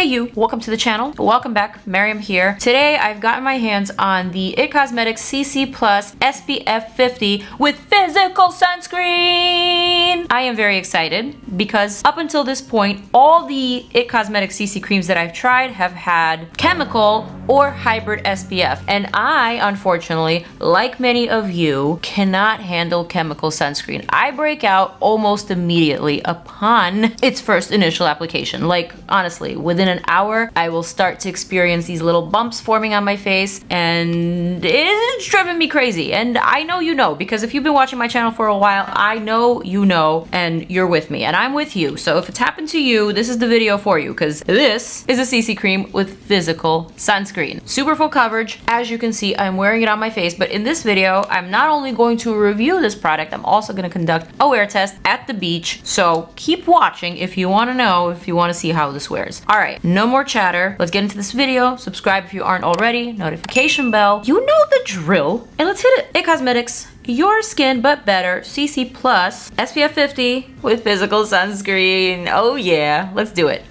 Hey you, welcome to the channel. Welcome back, Maryam here. Today I've gotten my hands on the IT Cosmetics CC Plus SPF50 with physical sunscreen. I am very excited because up until this point, all the IT Cosmetics CC creams that I've tried have had chemical or hybrid SPF. And I, unfortunately, like many of you, cannot handle chemical sunscreen. I break out almost immediately upon its first initial application. Like, honestly, within an hour, I will start to experience these little bumps forming on my face, and it's driven me crazy. And I know you know, because if you've been watching my channel for a while, I know you know, and you're with me, and I'm with you. So if it's happened to you, this is the video for you, because this is a CC cream with physical sunscreen. Super full coverage. As you can see, I'm wearing it on my face, but in this video, I'm not only going to review this product, I'm also going to conduct a wear test at the beach. So keep watching if you want to know, if you want to see how this wears. All right. No more chatter. Let's get into this video. Subscribe if you aren't already. Notification bell. You know the drill. And let's hit it. IT Cosmetics, your skin but better, CC Plus SPF 50 with physical sunscreen. Oh yeah, let's do it.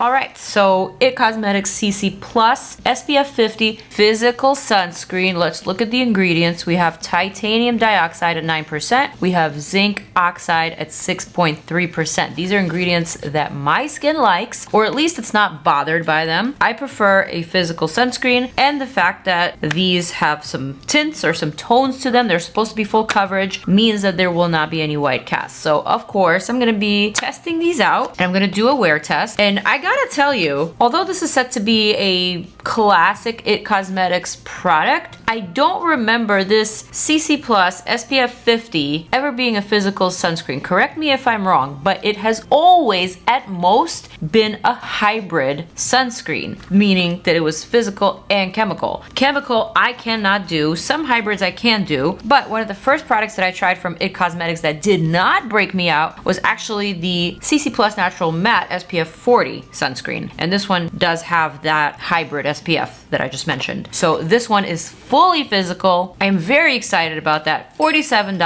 All right, so IT Cosmetics CC Plus SPF 50 physical sunscreen. Let's look at the ingredients. We have titanium dioxide at 9%. We have zinc oxide at 6.3%. These are ingredients that my skin likes, or at least it's not bothered by them. I prefer a physical sunscreen, and the fact that these have some tints or some tones to them, they're supposed to be full coverage, means that there will not be any white cast. So of course I'm gonna be testing these out, and I'm gonna do a wear test. And I gotta tell you, although this is set to be a classic IT Cosmetics product, I don't remember this CC Plus SPF 50 ever being a physical sunscreen. Correct me if I'm wrong, but it has always at most been a hybrid sunscreen, meaning that it was physical and chemical. Chemical I cannot do, some hybrids I can do, but one of the first products that I tried from IT Cosmetics that did not break me out was actually the CC Plus Natural Matte SPF 40 sunscreen. And this one does have that hybrid SPF that I just mentioned. So this one is fully physical. I'm very excited about that. $47,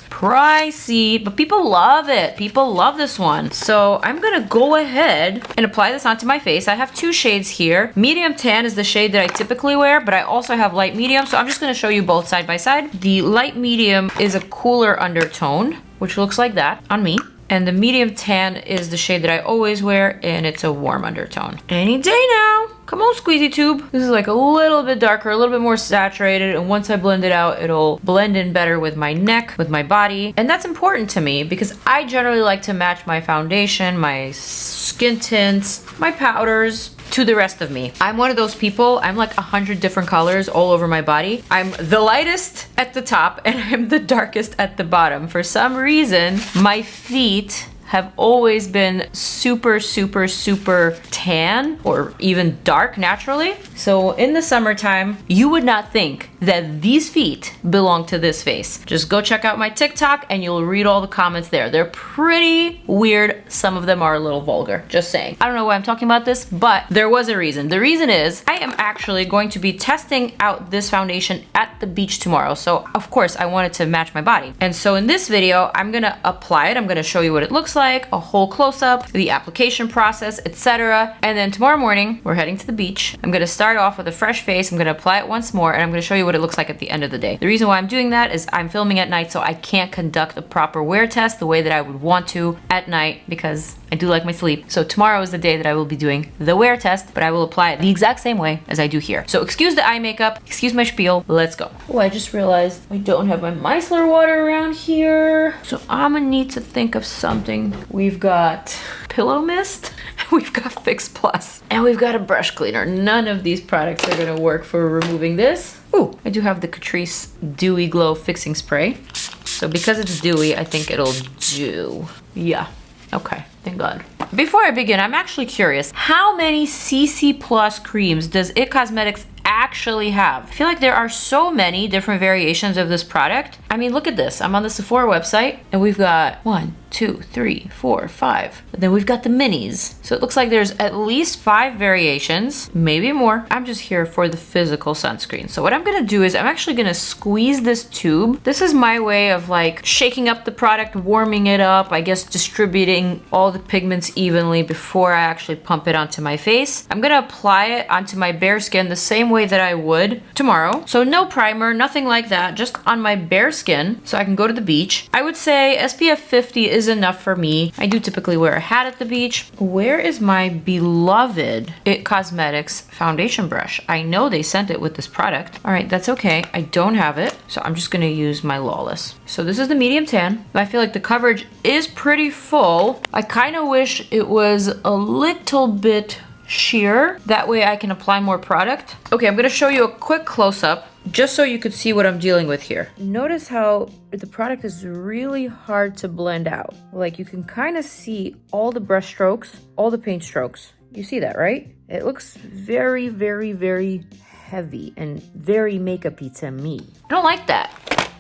pricey, but people love it. People love this one. So I'm gonna go ahead and apply this onto my face. I have two shades here. Medium tan is the shade that I typically wear, but I also have light medium. So I'm just gonna show you both side by side. The light medium is a cooler undertone, which looks like that on me. And the medium tan is the shade that I always wear, and it's a warm undertone. Any day now. Come on, squeezy tube. This is like a little bit darker, a little bit more saturated, and once I blend it out, it'll blend in better with my neck, with my body. And that's important to me because I generally like to match my foundation, my skin tints, my powders to the rest of me. I'm one of those people, I'm like 100 different colors all over my body. I'm the lightest at the top and I'm the darkest at the bottom. For some reason, my feet have always been super, super, super tan or even dark naturally. So in the summertime, you would not think that these feet belong to this face. Just go check out my TikTok and you'll read all the comments there. They're pretty weird. Some of them are a little vulgar, just saying. I don't know why I'm talking about this, but there was a reason. The reason is I am actually going to be testing out this foundation at the beach tomorrow. So of course I wanted to match my body. And so in this video, I'm gonna apply it. I'm gonna show you what it looks like, a whole close-up, the application process, etc. And then tomorrow morning, we're heading to the beach. I'm gonna start off with a fresh face. I'm gonna apply it once more, and I'm gonna show you what it looks like at the end of the day. The reason why I'm doing that is I'm filming at night, so I can't conduct a proper wear test the way that I would want to at night because I do like my sleep. So tomorrow is the day that I will be doing the wear test, but I will apply it the exact same way as I do here. So excuse the eye makeup, excuse my spiel, let's go. Oh, I just realized I don't have my micellar water around here. So I'm gonna need to think of something. We've got pillow mist, we've got Fix Plus, and we've got a brush cleaner. None of these products are gonna work for removing this. Ooh, I do have the Catrice Dewy Glow Fixing Spray. So because it's dewy, I think it'll do. Yeah, okay, thank God. Before I begin, I'm actually curious, how many CC Plus creams does IT Cosmetics actually have. I feel like there are so many different variations of this product. I mean, look at this. I'm on the Sephora website and we've got 1, 2, 3, 4, 5. And then we've got the minis. So it looks like there's at least 5 variations, maybe more. I'm just here for the physical sunscreen. So what I'm gonna do is I'm actually gonna squeeze this tube. This is my way of like shaking up the product, warming it up, I guess distributing all the pigments evenly before I actually pump it onto my face. I'm gonna apply it onto my bare skin the same way that I would tomorrow. So no primer, nothing like that, just on my bare skin so I can go to the beach. I would say SPF 50 is enough for me. I do typically wear a hat at the beach. Where is my beloved IT Cosmetics foundation brush? I know they sent it with this product. All right, that's okay. I don't have it, so I'm just gonna use my Lawless. So this is the medium tan. I feel like the coverage is pretty full. I kind of wish it was a little bit sheer. That way I can apply more product. Okay, I'm gonna show you a quick close-up just so you could see what I'm dealing with here. Notice how the product is really hard to blend out. Like you can kind of see all the brush strokes, all the paint strokes. You see that, right? It looks very, very, very heavy and very makeup-y to me. I don't like that.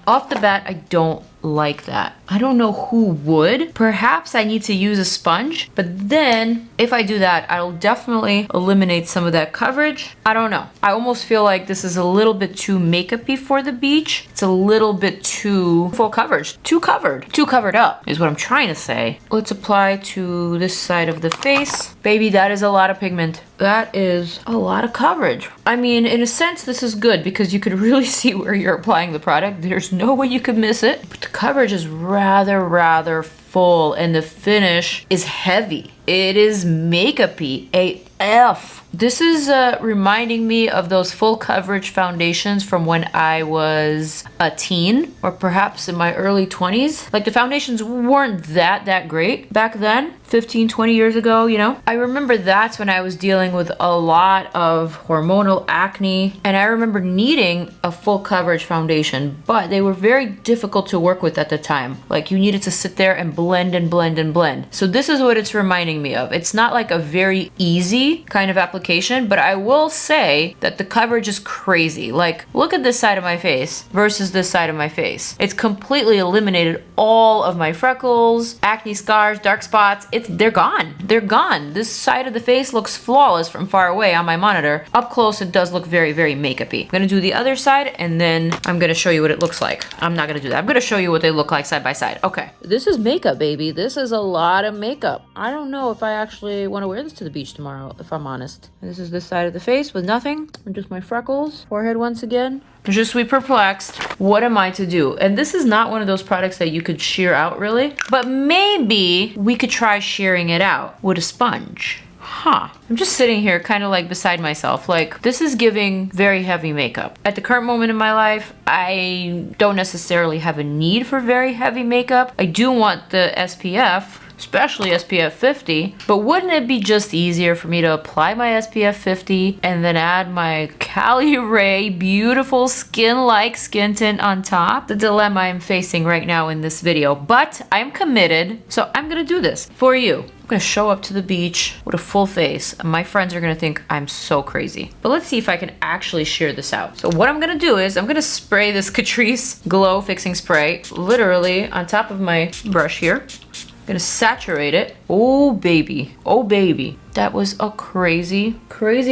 Off the bat, I don't like that. I don't know who would. Perhaps I need to use a sponge, but then if I do that, I'll definitely eliminate some of that coverage. I don't know. I almost feel like this is a little bit too makeup-y for the beach. It's a little bit too full coverage. Too covered up is what I'm trying to say. Let's apply to this side of the face. Baby, that is a lot of pigment. That is a lot of coverage. I mean, in a sense, this is good because you could really see where you're applying the product. There's no way you could miss it. But the coverage is rather full and the finish is heavy. It is makeup-y AF. This is reminding me of those full coverage foundations from when I was a teen or perhaps in my early 20s. Like the foundations weren't that great back then, 15, 20 years ago, you know? I remember that's when I was dealing with a lot of hormonal acne and I remember needing a full coverage foundation, but they were very difficult to work with at the time. Like you needed to sit there and blend and blend and blend. So this is what it's reminding me of. It's not like a very easy kind of application, but I will say that the coverage is crazy. Like look at this side of my face versus this side of my face. It's completely eliminated all of my freckles, acne scars, dark spots. They're gone. They're gone. This side of the face looks flawless from far away on my monitor. Up close, it does look very, very makeup-y. I'm gonna do the other side and then I'm gonna show you what it looks like. I'm not gonna do that. I'm gonna show you what they look like side by side. Okay. This is makeup, baby. This is a lot of makeup. I don't know if I actually want to wear this to the beach tomorrow, if I'm honest. This is this side of the face with nothing. And just my freckles. Forehead once again. Je suis perplexed. What am I to do? And this is not one of those products that you could shear out really, but maybe we could try shearing it out with a sponge. I'm just sitting here kind of like beside myself. Like this is giving very heavy makeup. At the current moment in my life, I don't necessarily have a need for very heavy makeup. I do want the SPF, especially SPF 50, but wouldn't it be just easier for me to apply my SPF 50 and then add my Cali Ray beautiful skin-like skin tint on top? The dilemma I'm facing right now in this video, but I'm committed, so I'm gonna do this for you. I'm gonna show up to the beach with a full face. My friends are gonna think I'm so crazy. But let's see if I can actually shear this out. So what I'm gonna do is I'm gonna spray this Catrice Glow Fixing Spray literally on top of my brush here. I'm gonna saturate it. Oh baby, oh baby. That was a crazy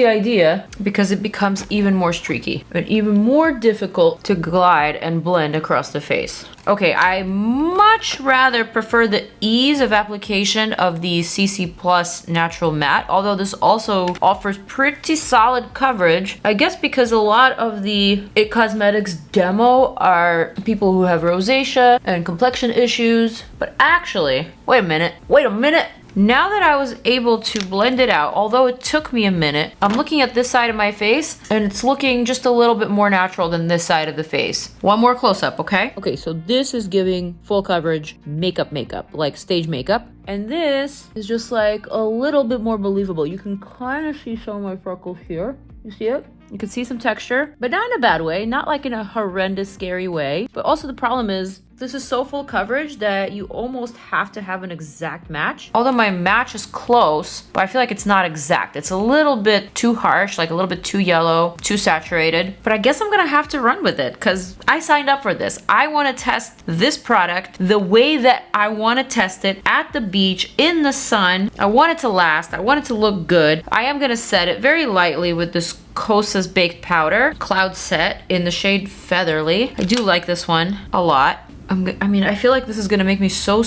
idea because it becomes even more streaky and even more difficult to glide and blend across the face. Okay, I much rather prefer the ease of application of the CC Plus Natural Matte, although this also offers pretty solid coverage. I guess because a lot of the IT Cosmetics demo are people who have rosacea and complexion issues, but actually, wait a minute. Now that I was able to blend it out, although it took me a minute, I'm looking at this side of my face and it's looking just a little bit more natural than this side of the face. One more close up, okay? Okay, so this is giving full coverage makeup, like stage makeup. And this is just like a little bit more believable. You can kind of see some of my freckles here. You see it? You can see some texture, but not in a bad way, not like in a horrendous, scary way. But also the problem is This is so full coverage that you almost have to have an exact match. Although my match is close, but I feel like it's not exact. It's a little bit too harsh, like a little bit too yellow, too saturated. But I guess I'm gonna have to run with it because I signed up for this. I wanna test this product the way that I wanna test it at the beach, in the sun. I want it to last. I want it to look good. I am gonna set it very lightly with this KOSAS baked powder, Cloud Set in the shade Featherly. I do like this one a lot. I feel like this is gonna make me so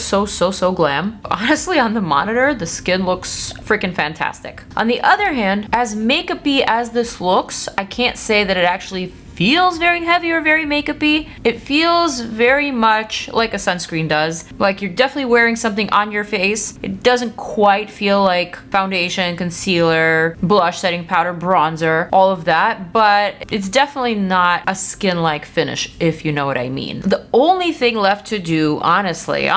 glam. Honestly, on the monitor, the skin looks freaking fantastic. On the other hand, as makeup-y as this looks, I can't say that it actually feels very heavy or very makeup-y. It feels very much like a sunscreen does. Like you're definitely wearing something on your face. It doesn't quite feel like foundation, concealer, blush, setting powder, bronzer, all of that, but it's definitely not a skin-like finish, if you know what I mean. The only thing left to do, honestly,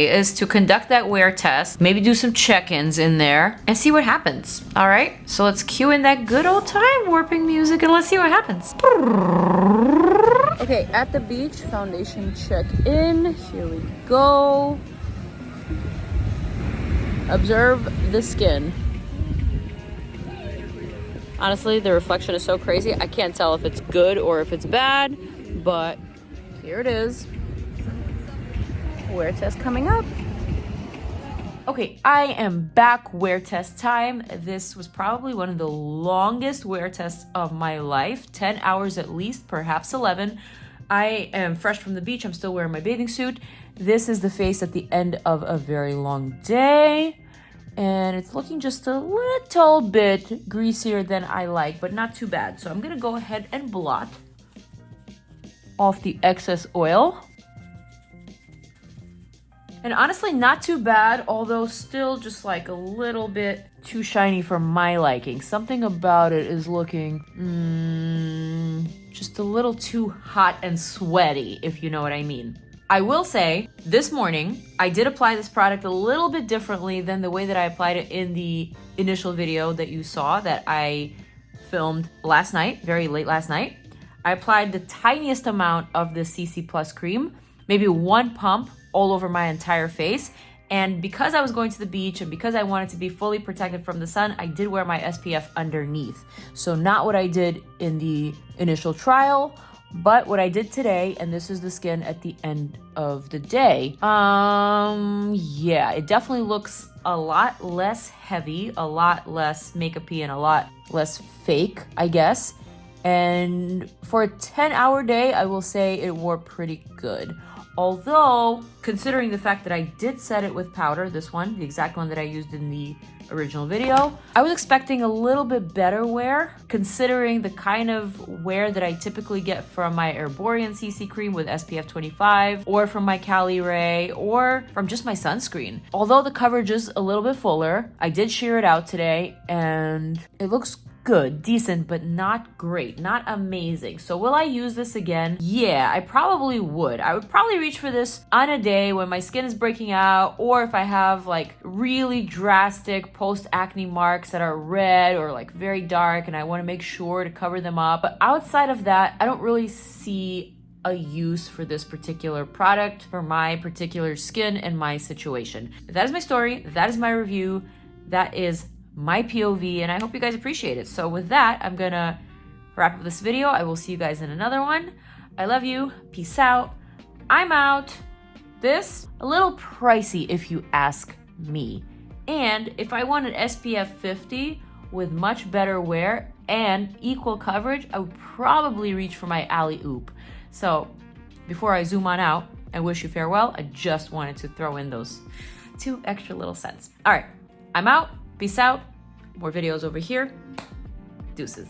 is to conduct that wear test, maybe do some check-ins in there and see what happens. All right, so let's cue in that good old time warping music and let's see what happens. Okay, at the beach, foundation check in. Here we go. Observe the skin. Honestly, the reflection is so crazy. I can't tell if it's good or if it's bad, but here it is. Wear test coming up. Okay, I am back. Wear test time. This was probably one of the longest wear tests of my life. 10 hours at least, perhaps 11. I am fresh from the beach. I'm still wearing my bathing suit. This is the face at the end of a very long day. And it's looking just a little bit greasier than I like, but not too bad. So I'm gonna go ahead and blot off the excess oil. And honestly, not too bad, although still just like a little bit too shiny for my liking. Something about it is looking just a little too hot and sweaty, if you know what I mean. I will say, this morning, I did apply this product a little bit differently than the way that I applied it in the initial video that you saw that I filmed last night, very late last night. I applied the tiniest amount of the CC Plus cream, maybe one pump, all over my entire face. And because I was going to the beach and because I wanted to be fully protected from the sun, I did wear my SPF underneath. So not what I did in the initial trial, but what I did today, and this is the skin at the end of the day. Yeah, it definitely looks a lot less heavy, a lot less makeup-y, and a lot less fake, I guess. And for a 10-hour day, I will say it wore pretty good. Although, considering the fact that I did set it with powder, this one, the exact one that I used in the original video, I was expecting a little bit better wear, considering the kind of wear that I typically get from my Herborian CC cream with SPF50, or from my Cali Ray, or from just my sunscreen. Although the coverage is a little bit fuller, I did sheer it out today, and it looks good, decent, but not great, not amazing. So will I use this again? Yeah, I probably would. I would probably reach for this on a day when my skin is breaking out, or if I have like really drastic post-acne marks that are red or like very dark and I want to make sure to cover them up. But outside of that, I don't really see a use for this particular product for my particular skin and my situation. That is my story. That is my review. That is my POV, and I hope you guys appreciate it. So with that, I'm gonna wrap up this video. I will see you guys in another one. I love you. Peace out. I'm out. This, a little pricey if you ask me. And if I wanted SPF 50 with much better wear and equal coverage, I would probably reach for my Alley Oop. So before I zoom on out and wish you farewell, I just wanted to throw in those 2 extra little cents. All right, I'm out. Peace out. More videos over here. Deuces.